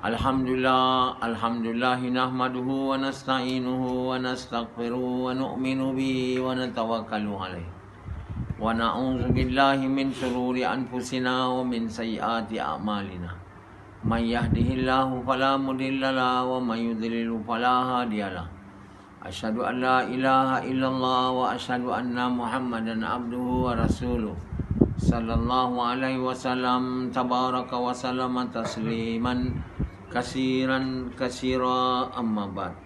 Alhamdulillahi nahmaduhu wa nasta'inuhu wa nastaghfiruhu wa nu'minu bihi wa natawakkalu alaih. Wa na'udzu billahi min shururi anfusina wa min sayyiati a'malina. May yahdihillahu fala mudilla lahu wa may yudlil fala hadiyalah. Asyhadu an la ilaha illallah wa asyhadu anna Muhammadan abduhu wa rasuluh. Sallallahu alaihi wasallam tabaraka wa sallama tasliman kasiran kasira amma ba'd.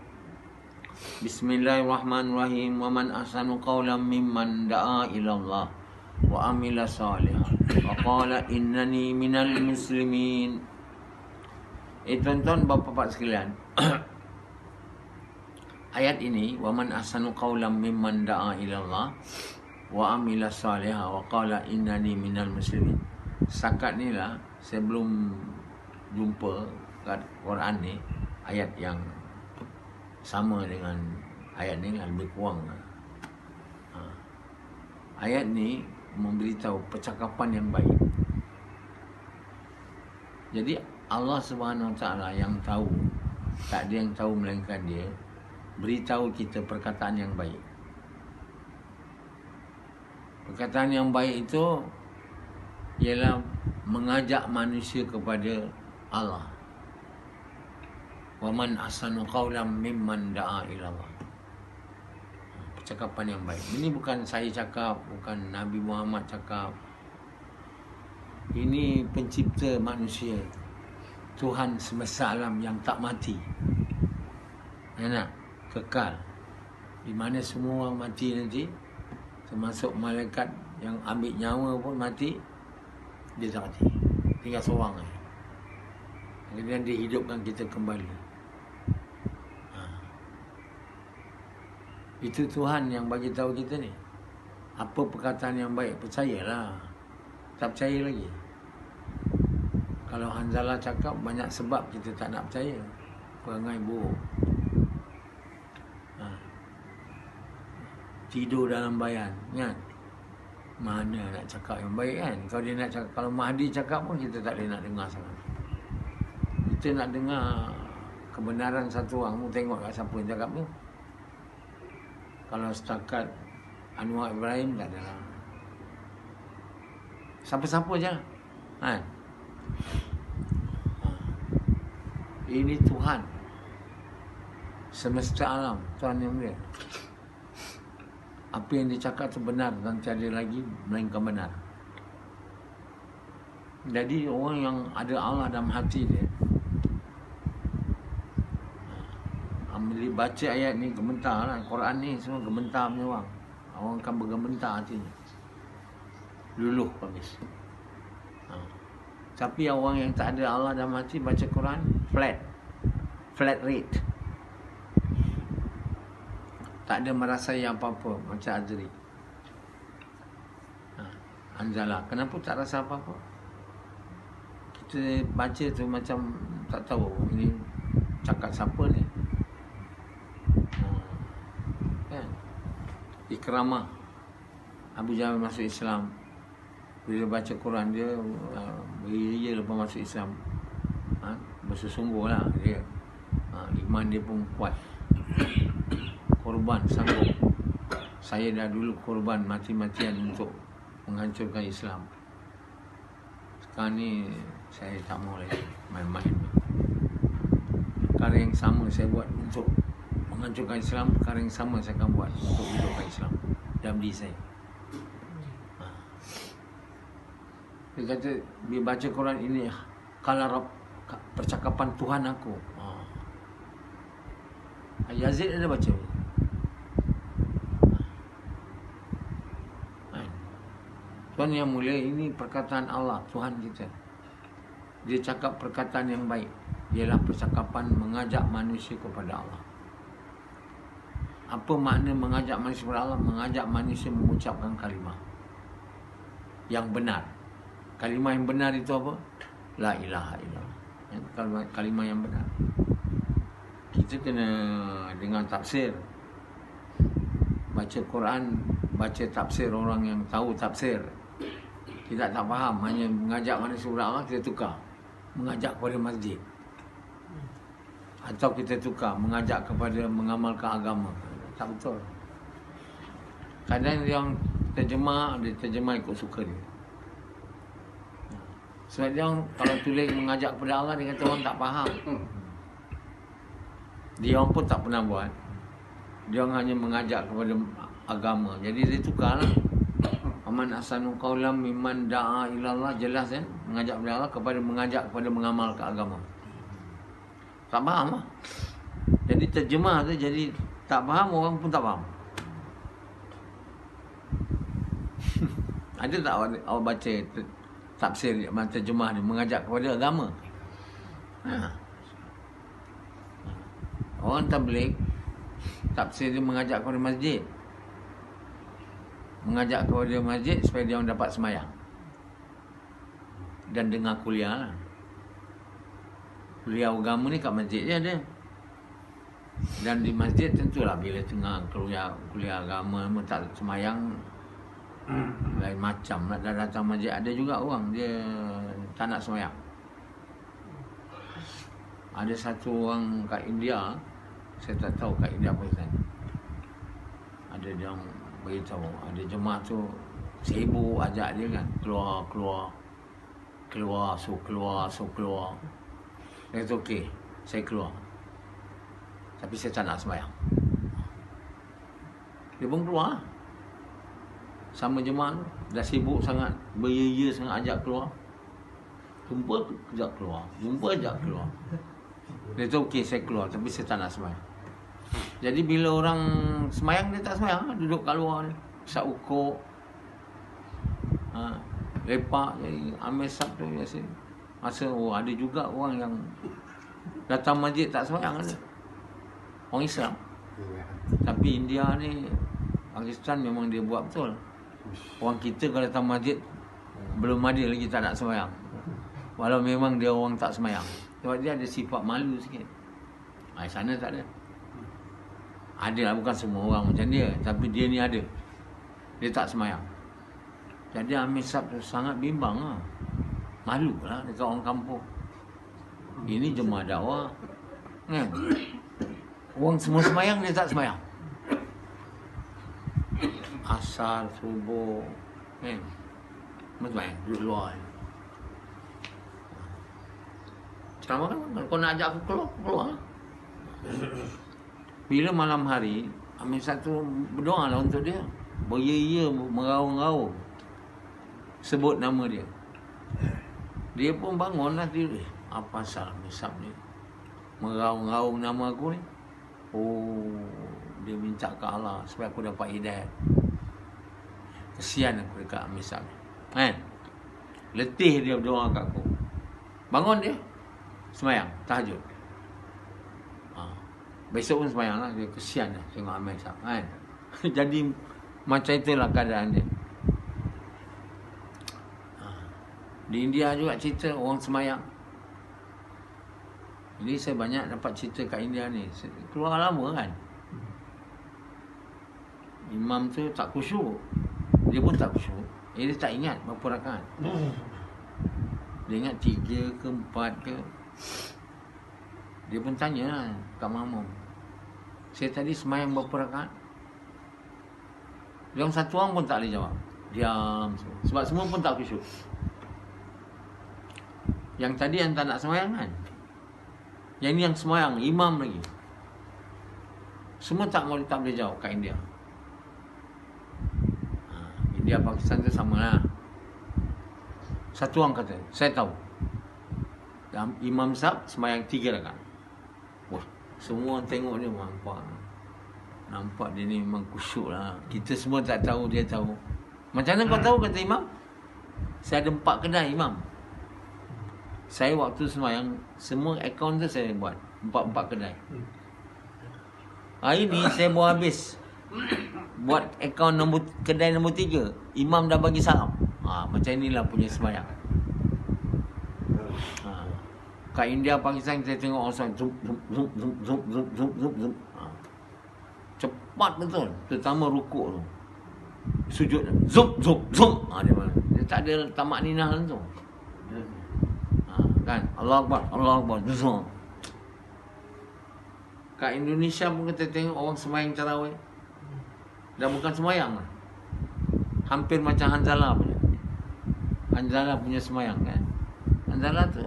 Bismillahirrahmanirrahim. Wa man ahsanu qawlan mimman da'a ila Allah wa amila salihan wa qala innani minal muslimin. Tuan-tuan bapak-bapak sekalian, ayat ini, wa man ahsanu qawlan mimman da'a ila Allah wa amila salihan wa qala innani minal muslimin. Setakat ni lah saya belum jumpa kat Quran ni ayat yang sama dengan ayat ni, lebih kurang. Ayat ni memberitahu percakapan yang baik. Jadi Allah Subhanahu Wa Taala yang tahu, tak ada yang tahu melainkan Dia, beritahu kita perkataan yang baik. Perkataan yang baik itu ialah mengajak manusia kepada Allah. Wa man ahsanu qawlan mimman da'a ila Allah. Percakapan yang baik. Ini bukan saya cakap, bukan Nabi Muhammad cakap. Ini pencipta manusia, Tuhan semesta alam yang tak mati. Enak, kekal. Di mana semua orang mati nanti, termasuk malaikat yang ambil nyawa pun mati, dia tak mati. Tinggal seorang saja. Kemudian dia hidupkan kita kembali. Itu Tuhan yang bagi tahu kita ni. Apa perkataan yang baik, percayalah. Tak percaya lagi. Kalau Hanzalah cakap, banyak sebab kita tak nak percaya. Perangai buruk. Tidur dalam bayan, kan? Mana nak cakap yang baik, kan? Kalau dia nak cakap, kalau Mahdi cakap pun kita tak boleh nak dengar sangat. Kita nak dengar kebenaran satu orang pun, tengok kat siapa yang cakap tu. Kalau setakat Anwar Ibrahim, tak ada lah. Siapa-siapa je lah, kan? Ini Tuhan semesta alam, Tuhan yang mulia. Apa yang dia cakap tu benar dan tiada lagi melainkan benar. Jadi orang yang ada Allah dalam hati dia, bila baca ayat ni gementar lah. Quran ni semua gementar punya orang. Orang akan bergementar hatinya, luluh habis. Tapi orang yang tak ada Allah dalam hati baca Quran flat rate, tak ada merasai apa-apa. Macam Azri, Hanzalah, kenapa tak rasa apa-apa? Kita baca tu macam tak tahu ini cakap siapa ni. Ikramah, Abu Jahal masuk Islam. Bila baca Quran dia beria lepas masuk Islam. Bersungguh lah dia. Iman dia pun kuat. Korban, sanggup. Saya dah dulu korban mati-matian untuk menghancurkan Islam. Sekarang ni saya tak mau lagi main-main. Perkara yang sama saya buat untuk menghancurkan Islam, perkara yang sama saya akan buat untuk hidupkan Islam dalam diri saya. Dia kata, bila baca Quran ini, kalau percakapan Tuhan aku. Yazid ada baca. Tuhan yang mulia, ini perkataan Allah, Tuhan kita. Dia cakap perkataan yang baik. Ialah percakapan mengajak manusia kepada Allah. Apa makna mengajak manusia kepada Allah? Mengajak manusia mengucapkan kalimah yang benar. Kalimah yang benar itu apa? La ilaha illallah. Kalimah yang benar. Kita kena dengar tafsir. Baca Quran, baca tafsir orang yang tahu tafsir. Kita tak faham, hanya mengajak manusia kepada Allah, kita tukar. Mengajak kepada masjid. Atau kita tukar, mengajak kepada mengamalkan agama. Tak betul. Kadang dia orang terjemah ikut suka dia. Sebab dia orang kalau tulis mengajak kepada Allah, dia kata orang tak faham. Dia orang pun tak pernah buat. Dia orang hanya mengajak kepada agama. Jadi dia tukarlah. Aman ahsanu qaulam mimman da'a ilallah, jelas kan? Mengajak kepada Allah mengajak kepada mengamalkan agama. Tak faham lah. Jadi terjemah tu jadi tak faham, orang pun tak faham. Ada tak awak baca tafsir terjemah ni mengajak kepada agama? Orang tabligh tafsir dia mengajak kepada masjid. Mengajak kepada masjid supaya dia orang dapat sembahyang. Dan dengar kuliah lah. Kuliah agama ni kat masjid je ada. Dan di masjid tentulah bila tengah kuliah agama tak sembahyang lain macam lah. Dah datang masjid ada juga orang dia tak nak sembahyang. Ada satu orang kat India, saya tak tahu kat India Pakistan. Ada dia orang beritahu, ada jemaah tu sibuk ajak dia kan, keluar. Dia kata okey, saya keluar. Tapi saya tak nak sembahyang. Dia pun keluar. Sama jemaah tu, dah sibuk sangat, beria-ia sangat ajak keluar. Jumpa ajak keluar. Dia kata okey, saya keluar tapi saya tak nak sembahyang. Jadi bila orang sembahyang, dia tak sembahyang, duduk kat luar ni, isap ukuk, lepak. Jadi ambil Sabtu biasa. Masa ada juga orang yang datang masjid tak sembahyang ada. Orang Islam. Tapi India ni, Pakistan memang dia buat betul. Orang kita kalau datang masjid belum ada lagi tak nak sembahyang. Walau memang dia orang tak sembahyang. Sebab dia ada sifat malu sikit. Sana tak ada. Ada lah, bukan semua orang macam dia. Tapi dia ni ada. Dia tak sembahyang. Jadi Amir Sab tu sangat bimbang lah. Malu lah dekat orang kampung. Ini jemaah dakwah kan? Orang semua sembahyang, dia tak sembahyang. Asar, subuh kan? Sembahyang, duduk luar. Ceramah kan, kau nak ajak aku keluar. Bila malam hari, Amir satu berdoa lah untuk dia. Beria-ia, meraung-raung, sebut nama dia. Dia pun bangun lah tidur. Apa salah Amir Sab ni? Meraung-raung nama aku ni. Oh, dia minta ke Allah supaya aku dapat hidayat. Kesian aku dekat Amir Sab ni. Kan? Letih dia berdoa kat aku. Bangun dia, sembahyang, tahajud. Besok pun sembahyang lah. Dia kesian lah tengok Amir Sab kan. Jadi macam itulah keadaan dia. Di India juga cerita orang sembahyang. Jadi saya banyak dapat cerita kat India ni. Keluar lama kan. Imam tu tak khusyuk. Dia pun tak khusyuk. Dia tak ingat berapa rakaat. Dia ingat 3 ke 4 ke. Dia pun tanya lah kat makmum, saya tadi sembahyang berapa rakaat? Dia orang satu orang pun tak boleh jawab. Diam. Sebab semua pun tak khusyuk. Yang tadi yang tak nak sembahyang kan. Yang ni yang sembahyang, imam lagi. Semua tak boleh jawab kat India. India Pakistan tu sama lah. Satu orang kata, saya tahu. Imam Sab sembahyang 3 rakaat. Wah, semua tengok dia nampak dia ni memang khusyuk lah. Kita semua tak tahu, dia tahu. Macam mana kau tahu, kata imam? Saya ada 4 kedai imam. Saya waktu sembahyang, semua akaun tu saya buat 4 kedai. Hari ni saya buat habis. Buat akaun kedai nombor 3. Imam dah bagi salam. Macam inilah punya sembahyang. Kat India, Pakistan kita tengok orang zoom. Cepat betul. Terutama rukuk tu. Sujud zoom. Dia tak ada tamak ninah tu. Kan? Allah Akbar. Zoom. Kat Indonesia pun kita tengok orang sembahyang tarawih. Dah bukan sembahyang lah. Hampir macam Hanzalah punya. Hanzalah punya sembahyang kan. Hanzalah tu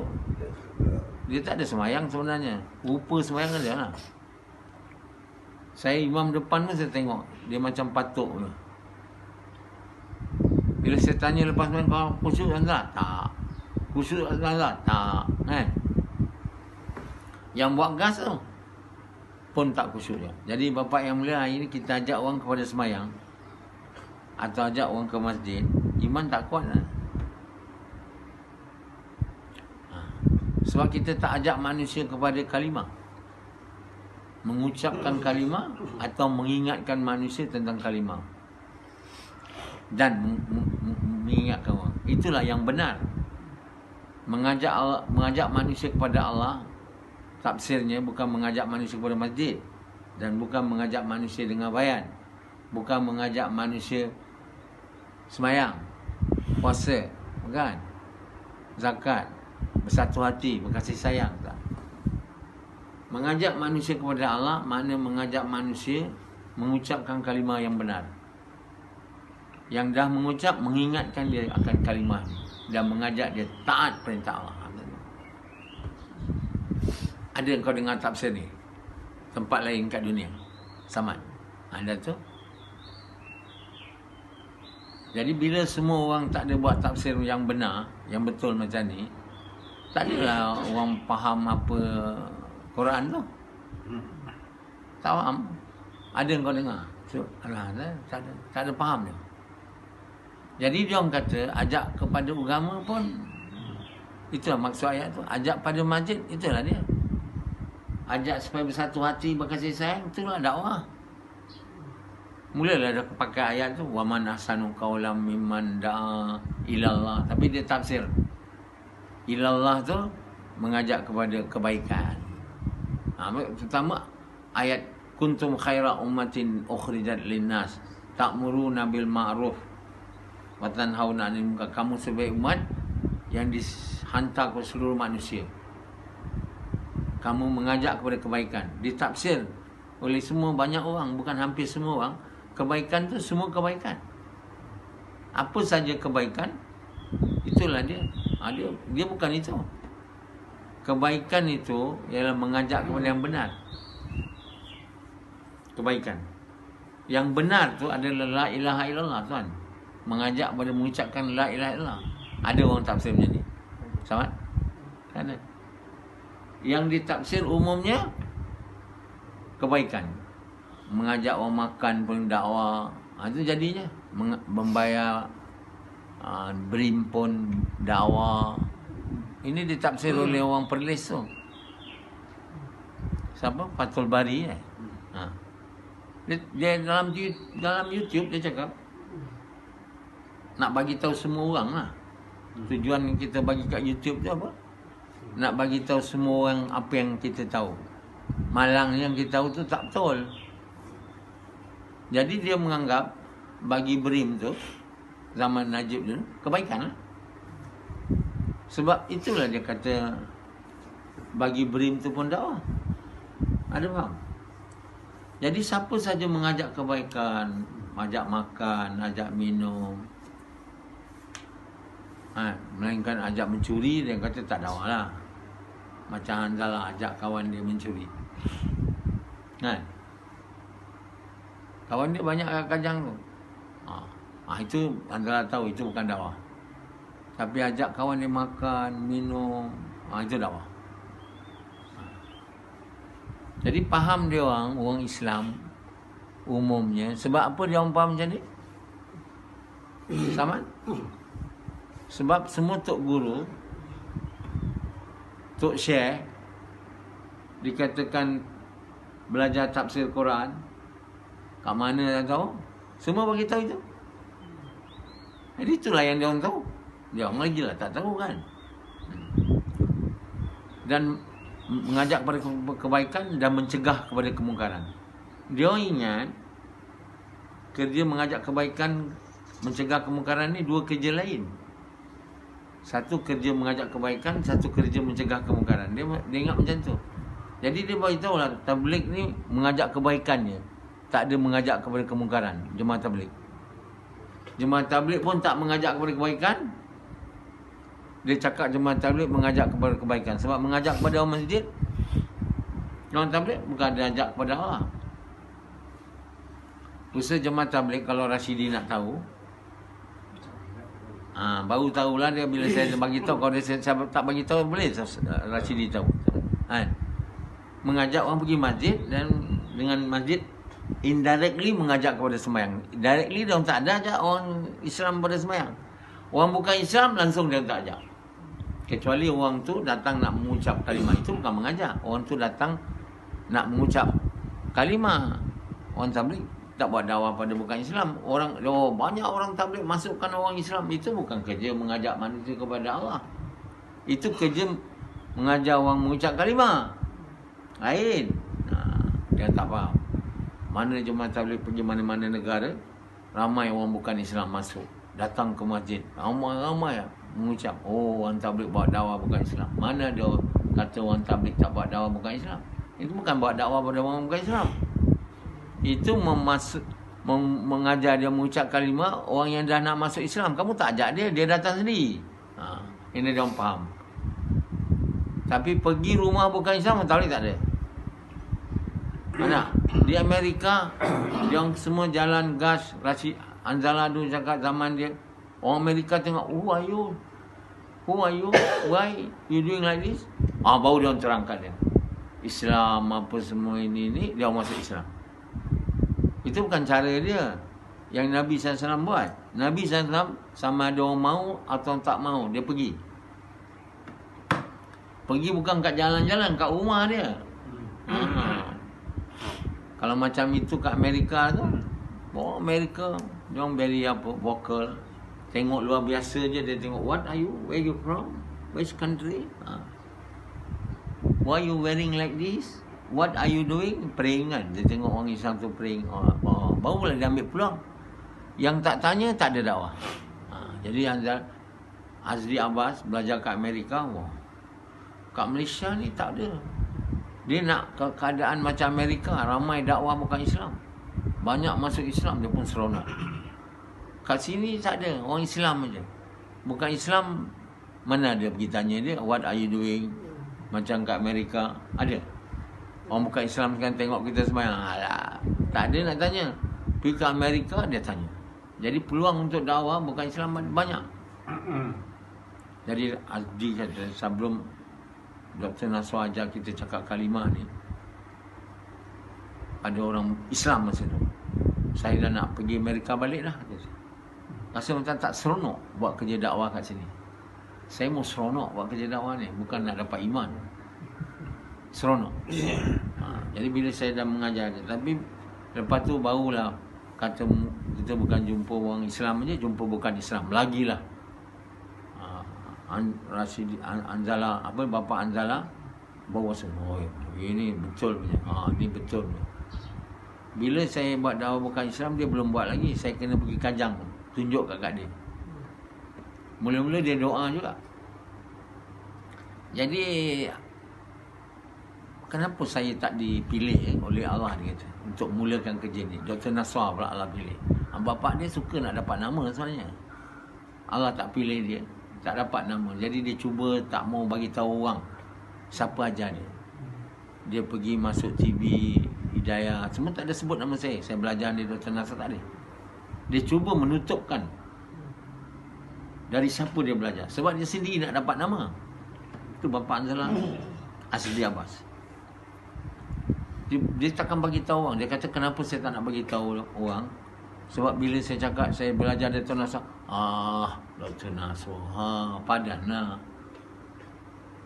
dia tak ada sembahyang sebenarnya. Rupa sembahyang dia lah. Saya imam depan pun saya tengok dia macam patuk tu. Bila saya tanya lepas main, kau khusyuk Hanzalah? Tak. Khusyuk Hanzalah? Tak. Kan? Yang buat gas tu pun tak khusyuk dia. Jadi bapa yang mulia, hari ni kita ajak orang kepada sembahyang atau ajak orang ke masjid, iman tak kuat lah. Sebab kita tak ajak manusia kepada kalimah, mengucapkan kalimah atau mengingatkan manusia tentang kalimah dan mengingatkan orang. Itulah yang benar. Mengajak manusia kepada Allah, tafsirnya bukan mengajak manusia kepada masjid, dan bukan mengajak manusia dengan bayan, bukan mengajak manusia sembahyang, puasa, bukan, zakat, bersatu hati, berkasih sayang, tak. Mengajak manusia kepada Allah makna mengajak manusia mengucapkan kalimah yang benar. Yang dah mengucap, mengingatkan dia akan kalimah dan mengajak dia taat perintah Allah. Ada kau dengar tafsir ni tempat lain kat dunia? Samad? Ada tu? Jadi bila semua orang tak ada buat tafsir yang benar, yang betul macam ni, tak adalah orang faham apa Quran tu. Tak faham. Ada kau dengar? So, alah, tak ada faham dia. Jadi dia orang kata ajak kepada agama pun, itulah maksud ayat tu. Ajak pada masjid, itulah dia. Ajak supaya bersatu hati, berkasih sayang, itulah dakwah. Mulalah dah pakai ayat tu, wa man ahsanu qawlan mimman da'a ilallah. Tapi dia tafsir ilallah tu mengajak kepada kebaikan. Terutama ayat kuntum khaira ummatin ukhrijat linnas ta'muruna bil ma'ruf wa tanhauna 'anil munkar. Kamu sebaik umat yang dihantar ke seluruh manusia. Kamu mengajak kepada kebaikan. Ditafsir oleh semua banyak orang, bukan hampir semua orang. Kebaikan tu semua kebaikan. Apa saja kebaikan, itulah dia. Dia bukan itu. Kebaikan itu ialah mengajak kepada yang benar. Kebaikan. Yang benar tu adalah la ilaha illallah, tuan. Mengajak kepada mengucapkan la ilaha illallah. Ada orang tafsir macam ni. Sama? Ada. Yang ditafsir umumnya kebaikan. Mengajak orang makan pun dakwah. Itu jadinya membayar BRIM pun dakwah. Ini ditafsir oleh orang Perlis tu. Siapa? Fathul Bari Dia dalam YouTube dia cakap nak bagi tahu semua orang lah. Tujuan kita bagi kat YouTube tu apa? Nak bagi tahu semua orang apa yang kita tahu. Malang yang kita tahu tu tak betul. Jadi dia menganggap bagi BRIM tu zaman Najib dulu kebaikan lah. Sebab itulah dia kata bagi BRIM tu pun dakwah. Ada faham? Jadi siapa saja mengajak kebaikan, ajak makan, ajak minum, melainkan ajak mencuri, dia kata tak dakwah lah. Macam Hanzalah ajak kawan dia mencuri. Kawan dia banyak kajang tu. Itu Hanzalah tahu itu bukan dakwah. Tapi ajak kawan dia makan, minum, itu dakwah. Jadi faham dia orang Islam umumnya. Sebab apa dia orang faham macam ni? Sama? Sebab semua tok guru, tok syekh dikatakan belajar tafsir Quran. Kat mana tak tahu? Semua bagi tahu itu. Jadi itulah yang dia orang tahu. Dia orang lagi lah tak tahu kan. Dan mengajak kepada kebaikan dan mencegah kepada kemungkaran. Dia orang ingat kerja mengajak kebaikan, mencegah kemungkaran ni dua kerja lain. Satu kerja mengajak kebaikan, satu kerja mencegah kemungkaran. Dia ingat macam tu. Jadi dia beritahu lah, tabligh ni mengajak kebaikan je. Tak ada mengajak kepada kemungkaran, jemaah tabligh. Jemaah tabligh pun tak mengajak kepada kebaikan. Dia cakap jemaah tabligh mengajak kepada kebaikan. Sebab mengajak kepada orang masjid, orang tabligh bukan dia ajak kepada Allah. Usaha jemaah tabligh, kalau Rashidi nak tahu, baru tahulah dia bila saya bagi tahu. Kalau dia saya tak bagi tahu boleh Rashidi tahu. Mengajak orang pergi masjid, dan dengan masjid indirectly mengajak kepada sembahyang. Directly dia orang tak ada ajak orang Islam pada sembahyang. Orang bukan Islam langsung dia tak ajak. Kecuali orang tu datang nak mengucap kalimah, itu bukan mengajak. Orang tu datang nak mengucap kalimah. Orang tabligh tak buat dakwah pada bukan Islam. Banyak orang tabligh masukkan orang Islam. Itu bukan kerja mengajak manusia kepada Allah. Itu kerja mengajar orang mengucap kalimah. Lain. Dia tak faham. Mana jemaah tabligh pergi mana-mana negara, ramai orang bukan Islam masuk, datang ke masjid, ramai-ramai mengucap, orang tabligh buat dakwah bukan Islam. Mana dia kata orang tabligh tak buat dakwah bukan Islam? Itu bukan buat dakwah pada orang bukan Islam. Itu mengajar dia mengucap kalimah orang yang dah nak masuk Islam. Kamu tak ajak dia, dia datang sendiri. Ini dia orang faham. Tapi pergi rumah bukan Islam, tabligh tak ada. Mana? Di Amerika, dia semua jalan gas. Rashid Anzala tu cakap zaman dia, orang Amerika tengok, who are you? Why you doing like this? Baru dia terangkan dia, Islam apa semua ini, dia masuk Islam. Itu bukan cara dia yang Nabi SAW buat. Nabi SAW sama ada orang mau atau tak mau, dia pergi. Pergi bukan kat jalan-jalan, kat rumah dia. Kalau macam itu kat Amerika tu, Amerika dia orang very vocal. Tengok luar biasa je, dia tengok, what are you? Where you from? Which country? Why you wearing like this? What are you doing? Praying kan. Dia tengok orang Islam tu praying. Barulah dia ambil peluang. Yang tak tanya, tak ada dakwah. Jadi Azri Abbas belajar kat Amerika. Kat Malaysia ni tak ada. Dia nak keadaan macam Amerika, ramai dakwah bukan Islam, banyak masuk Islam, dia pun seronok. Kat sini tak ada, orang Islam aja. Bukan Islam, mana dia pergi tanya dia, what are you doing? Macam kat Amerika, ada. Orang bukan Islam kan tengok kita sembahyang, tak ada nak tanya. Pergi ke Amerika, dia tanya. Jadi peluang untuk dakwah bukan Islam banyak. Jadi Azdi kata, sebelum Dr. Naswar ajar kita cakap kalimah ni, ada orang Islam masa tu, saya dah nak pergi Amerika balik dah. Rasa macam tak seronok buat kerja dakwah kat sini. Saya mau seronok buat kerja dakwah ni, bukan nak dapat iman. Seronok. Jadi bila saya dah mengajar dia, tapi lepas tu barulah kata kita bukan jumpa orang Islam aja, jumpa bukan Islam lagilah. Rashid Anzala, bapa Anzala bawa semua, ini betul punya. Ini betul punya. Bila saya buat dakwah bukan Islam, dia belum buat lagi, saya kena pergi kajang tunjuk kat dia. Mula-mula dia doa juga. Jadi kenapa saya tak dipilih oleh Allah, dia kata, untuk mulakan kerja ni? Dr. Naswar pula Allah pilih. Bapa dia suka nak dapat nama sebenarnya. Allah tak pilih dia, tak dapat nama. Jadi dia cuba tak mau bagi tahu orang siapa ajar dia. Dia pergi masuk TV, Hidayah, semua tak ada sebut nama saya. Saya belajar di Dr. Nasr, tak ada. Dia cuba menutupkan dari siapa dia belajar. Sebab dia sendiri nak dapat nama. Itu bapa Anzala Azri Abbas. Dia takkan bagi tahu orang. Dia kata, kenapa saya tak nak bagi tahu orang? Sebab bila saya cakap saya belajar Dr. Nasr, Dr. Nasr, padan lah.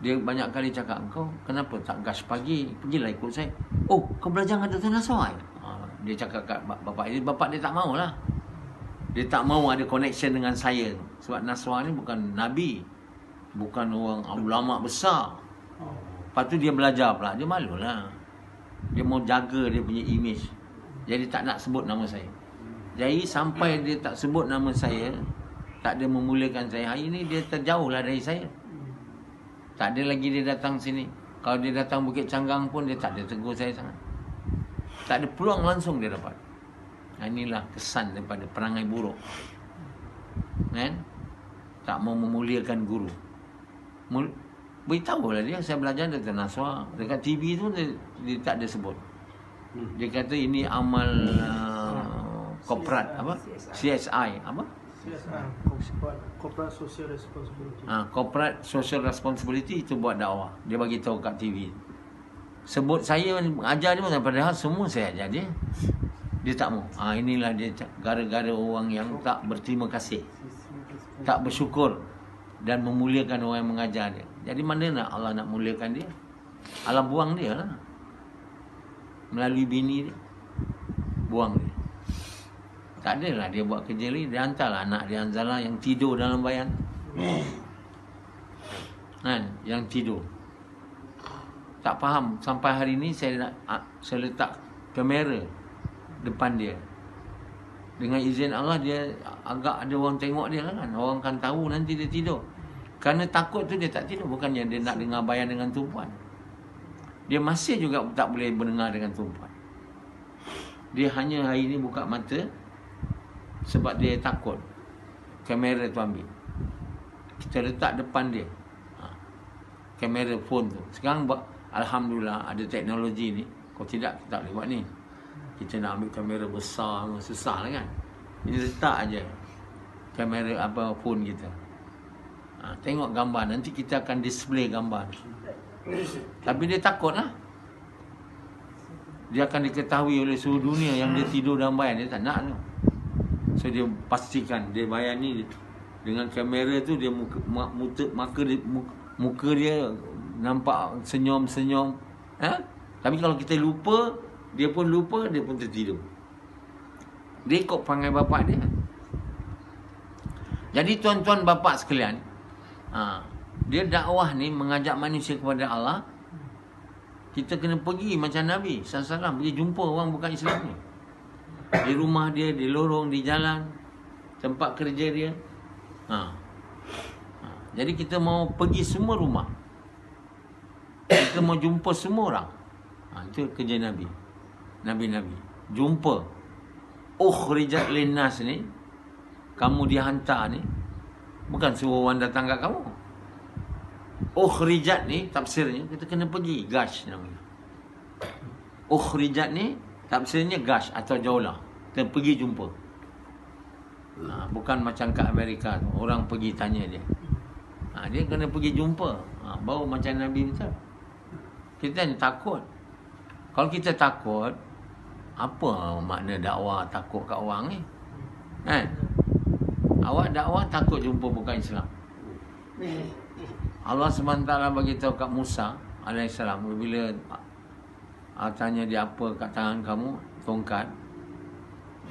Dia banyak kali cakap, kau kenapa tak gas pagi, pergilah ikut saya. Oh, kau belajar dengan Dr. Nasr? Dia cakap kat bapak dia. Bapak dia tak maulah. Dia tak mau ada connection dengan saya. Sebab Nasr ni bukan Nabi, bukan orang ulama besar. Lepas tu dia belajar pula, dia malulah. Dia mau jaga dia punya image. Jadi tak nak sebut nama saya. Jadi sampai dia tak sebut nama saya, tak ada memulakan saya, hari ni dia terjauhlah dari saya. Tak ada lagi dia datang sini. Kalau dia datang Bukit Canggang pun dia tak ada tegur saya sangat. Tak ada peluang, langsung dia dapat. Inilah kesan daripada perangai buruk. Kan? Tak mau memuliakan guru. Beritahulah dia, saya belajar dari Naswa. Dekat TV tu dia tak ada sebut. Dia kata ini amal korporat apa? CSI apa? Corporate Social Responsibility. Corporate Social Responsibility itu buat dakwah. Dia bagi tahu kat TV. Sebut saya ajar dia, padahal semua saya ajar dia. Dia tak mau. Inilah dia gara-gara orang yang tak berterima kasih, tak bersyukur dan memuliakan orang yang mengajar dia. Jadi mana nak Allah nak muliakan dia? Allah buang dia lah. Melalui bini dia, buang dia. Tak adalah dia buat kerja ni. Dia hantarlah anak dia Anzala yang tidur dalam bayan. Kan? Yang tidur. Tak faham. Sampai hari ni saya letak kamera depan dia. Dengan izin Allah dia agak ada orang tengok dia kan. Orang kan tahu nanti dia tidur. Kerana takut tu dia tak tidur. Bukannya dia nak dengar bayan dengan tumpuan. Dia masih juga tak boleh mendengar dengan tumpuan. Dia hanya hari ni buka mata sebab dia takut kamera tu ambil. Kita letak depan dia kamera phone tu. Sekarang alhamdulillah ada teknologi ni. Kalau tidak kita tak boleh buat ni. Kita nak ambil kamera besar susah lah kan. Ini letak aja kamera phone kita. Tengok gambar. Nanti kita akan display gambar. Tapi dia takut lah. Dia akan diketahui oleh seluruh dunia yang dia tidur dalam bayan. Dia tak nak tu. So dia pastikan dia bayan ni dengan kamera tu dia muka dia nampak senyum-senyum. Tapi kalau kita lupa, dia pun tertidur. Dia ikut perangai bapak dia. Jadi tuan-tuan bapak sekalian, dia dakwah ni mengajak manusia kepada Allah. Kita kena pergi macam Nabi SAW, pergi jumpa orang bukan Islam ni. Di rumah dia, di lorong, di jalan, tempat kerja dia. Jadi kita mau pergi semua rumah. Kita mau jumpa semua orang. Itu kerja Nabi. Nabi-Nabi. Jumpa. Ukhrijat linnas ni, kamu dihantar ni, bukan suruh orang datang kat kamu. Ukhrijat ni, tafsirnya, kita kena pergi. Gash namanya. Ukhrijat ni, tafsirnya gash atau jaulah. Kita pergi jumpa. Bukan macam kat Amerika tu, orang pergi tanya dia. Dia kena pergi jumpa. Baru macam Nabi betul. Kita ni takut. Kalau kita takut, apa makna dakwah takut kat orang ni? Kan? Awak dakwah takut jumpa bukan Islam. Allah SWT bagi tahu kat Musa alaihissalam bila tanya dia apa kat tangan kamu, tongkat.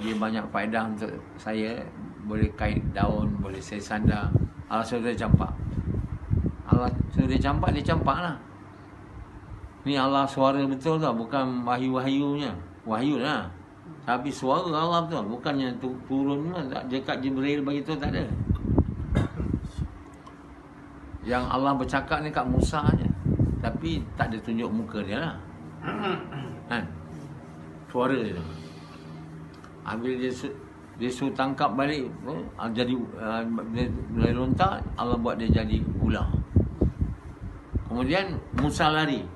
Dia banyak faedah untuk saya, boleh kait daun, boleh saya sandar. Allah suruh dia campak. Allah suruh dia campak lah. Ni Allah suara betul tau, bukan wahyu-wahyunya. Wahyu lah. Tapi suara Allah betul, bukannya turun dekat Jibril bagi tahu, tak ada. Yang Allah bercakap ni kat Musa je. Tapi tak ada tunjuk muka dia lah. Kan? Suara dia tu. Bila dia suruh tangkap balik, jadi dia lontar, Allah buat dia jadi ular. Kemudian Musa lari.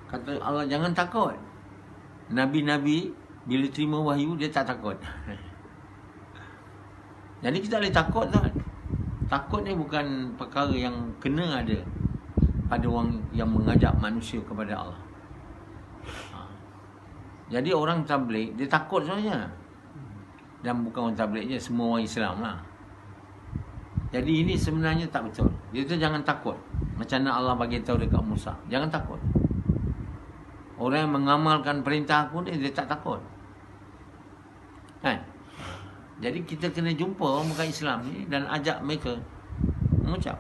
Kata Allah, jangan takut. Nabi-nabi bila terima wahyu dia tak takut. Jadi kita boleh takut tak? Takut ni bukan perkara yang kena ada pada orang yang mengajak manusia kepada Allah. Jadi orang tabligh dia takut sebenarnya. Dan bukan orang tabligh je, semua orang Islam lah. Jadi ini sebenarnya tak betul. Dia tu jangan takut. Macam mana Allah bagi tahu dekat Musa, jangan takut. Orang yang mengamalkan perintah pun dia tak takut. Kan? Jadi kita kena jumpa orang bukan Islam ni dan ajak mereka mengucap.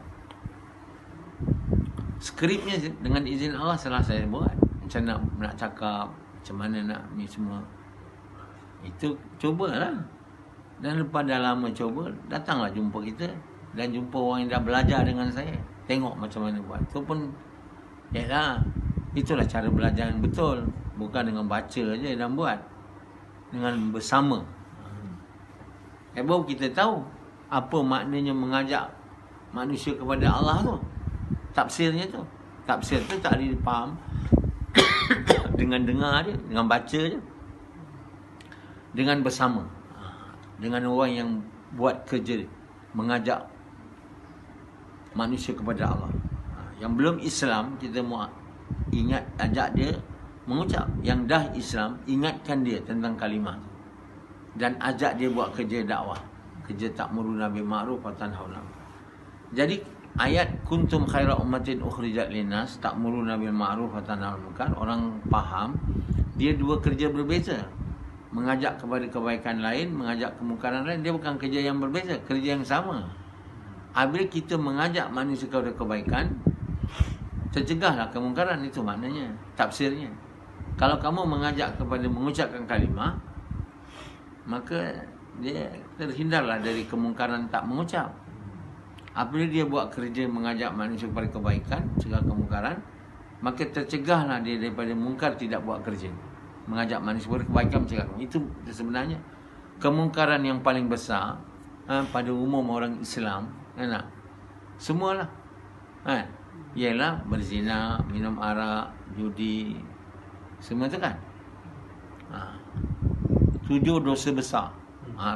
Skripnya dengan izin Allah setelah saya buat. Macam nak cakap, macam mana nak ni semua. Itu cubalah. Dan lepas dah lama cuba, datanglah jumpa kita. Dan jumpa orang yang dah belajar dengan saya. Tengok macam mana buat. Itu pun Yalah, itulah cara belajar yang betul. Bukan dengan baca aja dan buat. Dengan bersama. Baru kita tahu apa maknanya mengajak manusia kepada Allah tu. Tafsirnya tu. Tafsir tu tak boleh faham dengan dengar je, dengan baca je. Dengan bersama. Dengan orang yang buat kerja mengajak manusia kepada Allah. Yang belum Islam, kita mau ingat, ajak dia mengucap. Yang dah Islam, ingatkan dia tentang kalimah dan ajak dia buat kerja dakwah, kerja ta'muruna bil ma'ruf wa tanhauna. Jadi ayat kuntum khaira ummatin ukhrijat linnas ta'muruna bil ma'ruf wa tanhauna munkar, orang faham dia dua kerja berbeza. Mengajak kepada kebaikan lain, mengajak kemungkaran lain, dia bukan kerja yang berbeza, kerja yang sama. Apabila kita mengajak manusia kepada kebaikan, tercegahlah kemungkaran, itu maknanya, tafsirnya. Kalau kamu mengajak kepada mengucapkan kalimah, maka dia terhindarlah dari kemungkaran tak mengucap. Apabila dia buat kerja mengajak manusia kepada kebaikan, cegah kemungkaran, maka tercegahlah dia daripada mungkar, tidak buat kerja mengajak manusia kepada kebaikan, mencegah. Itu sebenarnya kemungkaran yang paling besar pada umum orang Islam, semualah, ialah berzina, minum arak, judi, semua tu kan. 7 dosa besar.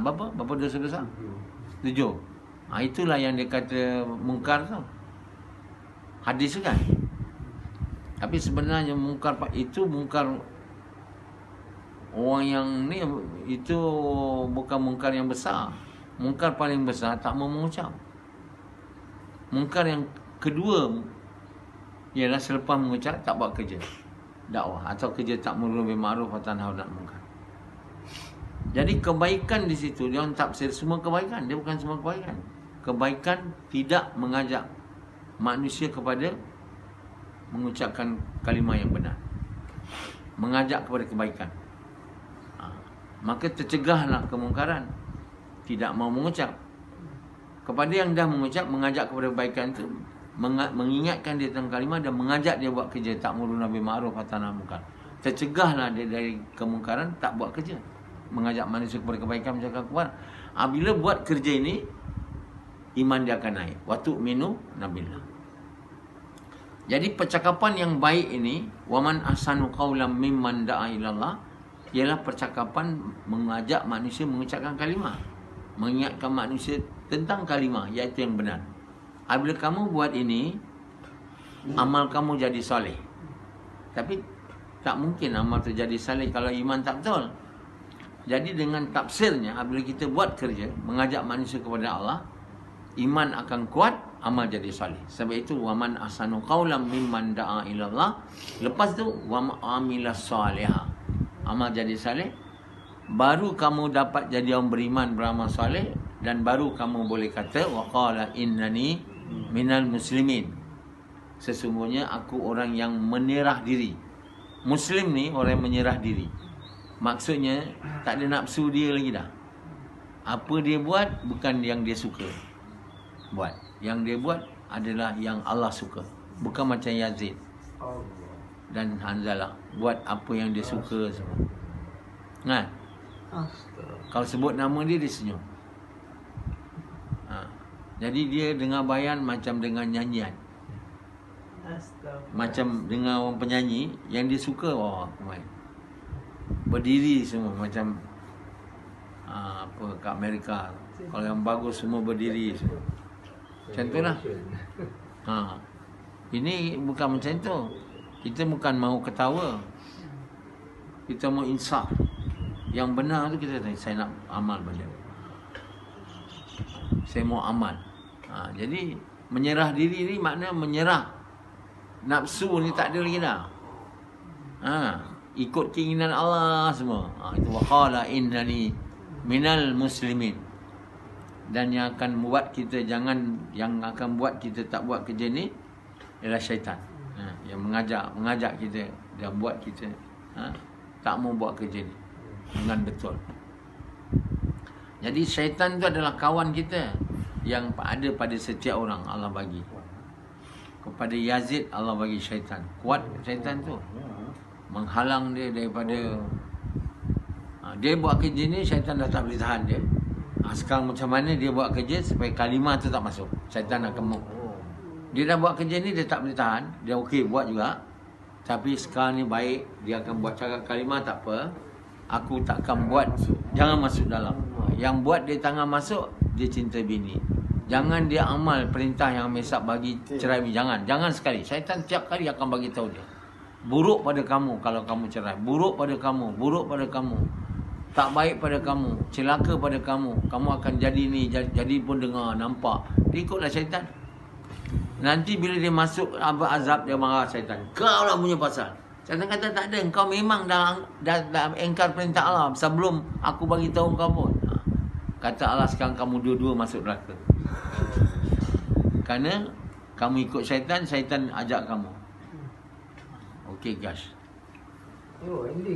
Berapa dosa besar? 7. Itulah yang dia kata mungkar tu. Hadis tu kan. Tapi sebenarnya mungkar itu mungkar orang yang ni, itu bukan mungkar yang besar. Mungkar paling besar tak mau mengucap. Mungkar yang kedua ialah selepas mengucap tak buat kerja dakwah atau kerja ta'muruna bil ma'ruf wa tanhauna 'anil munkar. Jadi kebaikan di situ dia orang tafsir semua kebaikan, dia bukan semua kebaikan. Kebaikan tidak mengajak manusia kepada mengucapkan kalimah yang benar, mengajak kepada kebaikan. Maka tercegahlah kemungkaran, tidak mau mengucap. Kepada yang dah mengucap, mengajak kepada kebaikan itu, mengingatkan dia tentang kalimah dan mengajak dia buat kerja ta'muruna bil ma'ruf wa tanhauna 'anil munkar. Tercegahlah dia dari kemungkaran, tak buat kerja, mengajak manusia kepada kebaikan, mencegah kemungkaran. Bila buat kerja ini, iman dia akan naik. Wa tu'minu nabillah. Jadi percakapan yang baik ini, waman ahsanu qawlan mimman da'a ilallah, ialah percakapan mengajak manusia mengucapkan kalimah, mengingatkan manusia tentang kalimah, iaitu yang benar. Apabila kamu buat ini, amal kamu jadi soleh. Tapi tak mungkin amal tu jadi soleh kalau iman tak betul. Jadi dengan tafsirnya, apabila kita buat kerja mengajak manusia kepada Allah, iman akan kuat, amal jadi soleh. Sebab itu waman ahsanu qawlan mimman da'a ilallah. Lepas tu wa amilas salihah, amal jadi saleh, baru kamu dapat jadi orang beriman, beramal saleh, dan baru kamu boleh kata wa qala innani minal muslimin, sesungguhnya aku orang yang menyerah diri. Muslim ni orang yang menyerah diri, maksudnya tak ada nafsu dia lagi dah. Apa dia buat bukan yang dia suka buat, yang dia buat adalah yang Allah suka. Bukan macam Yazid dan Hanzalah, buat apa yang dia suka semua. Kalau sebut nama dia, dia senyum. Jadi dia dengar bayan macam dengar nyanyian, macam dengar orang penyanyi yang dia suka. Berdiri semua macam apa kat Amerika, kalau yang bagus semua berdiri semua. Macam tu lah. Ini bukan macam tu. Kita bukan mahu ketawa, kita mahu insaf. Yang benar tu kita tanya, saya nak amal balik, saya mau amal. Jadi menyerah diri ni makna menyerah. Nafsu ni tak ada lagi dah. Ikut keinginan Allah semua. Itu waqala innani minal muslimin. Dan yang akan buat kita yang akan buat kita tak buat kerja ni ialah syaitan. Yang mengajak kita dan buat kita tak mau buat kerja ni dengan betul. Jadi syaitan tu adalah kawan kita yang ada pada setiap orang Allah bagi. kepada Yazid Allah bagi syaitan. Kuat syaitan tu. Menghalang dia daripada dia buat kerja ni, syaitan dah tak boleh tahan dia. Sekarang macam mana dia buat kerja supaya kalimah tu tak masuk. Syaitan akan dia dah buat kerja ni, dia tak boleh tahan. Dia okey buat juga. Tapi sekarang ni baik, dia akan buat cakap kalimah tak apa. Aku takkan buat, jangan masuk dalam. Yang buat dia tangan masuk, dia cinta bini. Jangan dia amal perintah yang Mesak bagi cerai bini. Jangan sekali. Syaitan tiap kali akan bagi tahu dia. Buruk pada kamu kalau kamu cerai. Buruk pada kamu, buruk pada kamu. Tak baik pada kamu, celaka pada kamu. Kamu akan jadi ni, jadi pun dengar, nampak. Dia ikutlah syaitan. Nanti bila dia masuk azab, dia marah syaitan. Kau lah punya pasal. Syaitan kata tak ada, engkau memang dah engkar perintah Allah sebelum aku bagi tahu kau pun. Kata Allah, sekarang kamu dua-dua masuk neraka. Kerana kamu ikut syaitan, syaitan ajak kamu. Okey guys.